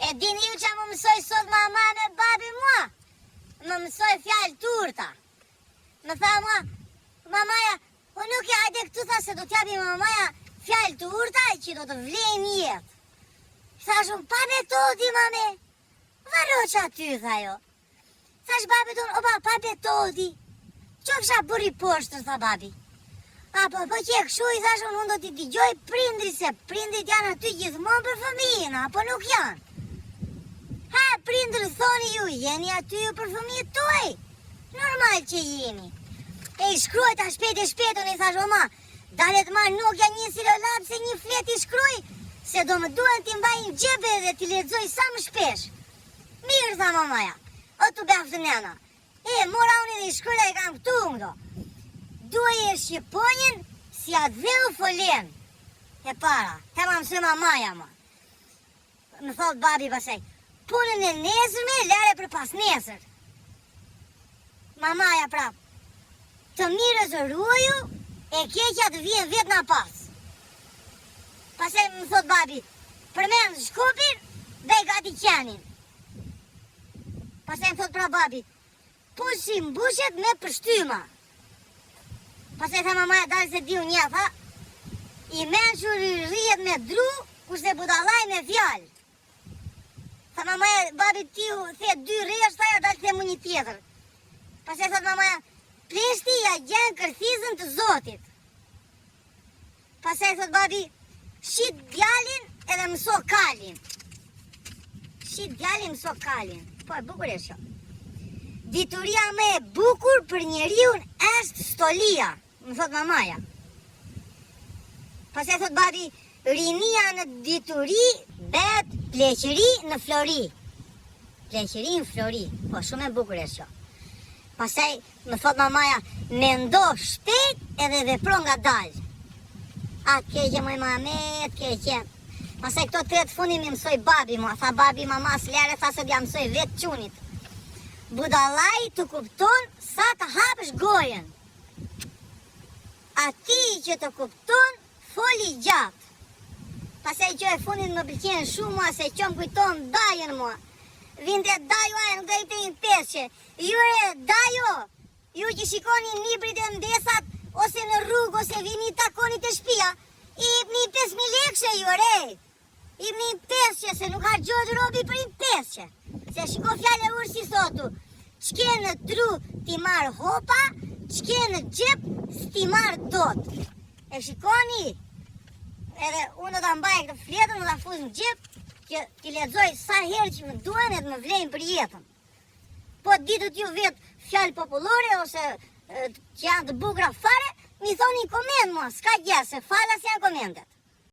E dini ju që më mësoj sot mama me babi mua? Më mësoj fjalë turta. Më tha mua, mamaja, o nuk e hajde këtu, tha se do t'japi mamaja fjalë turta që do të vlejnë jetë. Thashun, pa betodi, mame. Varo që aty, tha jo. Thash babi tonë, opa, pa betodi. Që kësha bëri poshtër, tha babi. Apo, po që e këshu, i thashun, unë do t'i digjoj prindri, se prindrit janë aty gjithmonë për fëmijën, apo nuk janë. Ha, prindrë, thoni ju, jeni aty ju për fëmijët tuaj. Normal që jeni. E i shkruaj ta shpejt e shpejt, unë i thash, oma, dalet ma nuk ja një silolap se një flet i shkruaj, se do më duen t'i mbajnë gjebe dhe t'i lexoj sa më shpesh. Mirë, tha mamaja, o t'u beftë nena. E, mora unë dhe i shkruaj e kam këtu do. Duaj e shqiponjen si atë dhe u folen. E para, te ma mësë mamaja ma. Më thot babi pasaj, punën e nesërme lere për pas nesër. Mamaja prap, të mirës ruaju e keqja të vjen vetë na pas. Pasaj më thot babi, përmen shkupin dhe i gati qenin. Pasaj më thot pra babi, pushi mbushet me pështyma. Pasaj tha mamaja dalë se diu një, tha, i menqur rrijet me dru, kurse budalaj me fjallë. Tha mamaja, babi tiu the 2 rresht, tha ja dalë the mu një tjetër. Pasaj thot mamaja, pleshti ja gjenë kërthizën të Zotit. Pasaj thot babi, shit djalin edhe mëso kalin. Shit djalin mëso kalin. Po e bukur e shko. Dituria me e bukur për njeriun është stolia, më thot mamaja. Pastaj thot babi, rinia në dituri bet pleqëri në flori. Pleqëri në flori, po shumë e bukur e shko. Pastaj më thot mamaja, mendo shpejt edhe vepro nga dalë. Atë keqe moj mamet, keqe. Pastaj këto 3 fundi mi mësoj babi mua, tha babi mama s'lere, tha se d'ja mësoj vetë qunit. Budalaj të kupton sa të hapësh gojen. Ati që të kupton, foli gjatë. Pastaj që e fundit më pëlqen shumë mua, se që më kujton dajen mua. Vinte dajo aje, nuk dajte një peshe. Jure dajo, ju që shikoni librit e ndesat, ose në rrugë, ose vini takoni të shpia, i ipni 5.000 lekshe ju, re. I ipni 500, se nuk hargjot robi për i 500. Se shiko fjale urë si thotu, qke në tru ti marë hopa, qke në gjep s'ti marë dot. E shikoni, edhe unë do t'a mbaj këtë fletën, do t'a fuz në gjep, që t'i lexoj sa herë që më duen edhe më vlejnë për jetën. Po ditët ju vetë fjallë popullore, ose që janë të bukra fare, mi thoni komend mua, s'ka gjese, falas janë komendet.